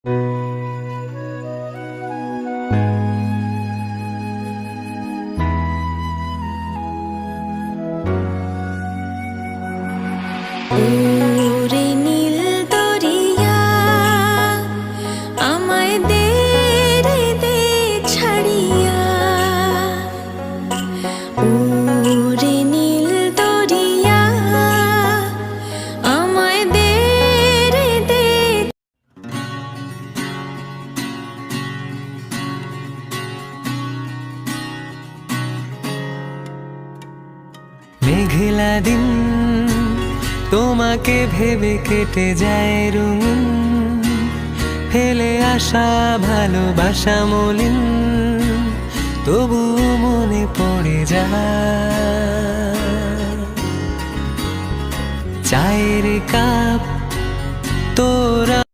ওরে নীল দরিয়া আমায় দে রে দে ছাড়িয়া, ওরে নীল দরিয়া আমায় দে রে দে। মেঘলা দিন তোমাকে ভেবে কেটে যায় রঙিন, ফেলে আসা ভালোবাসা মলিন, তবু মনে পড়ে যায়। চায়ের কাপ তোরা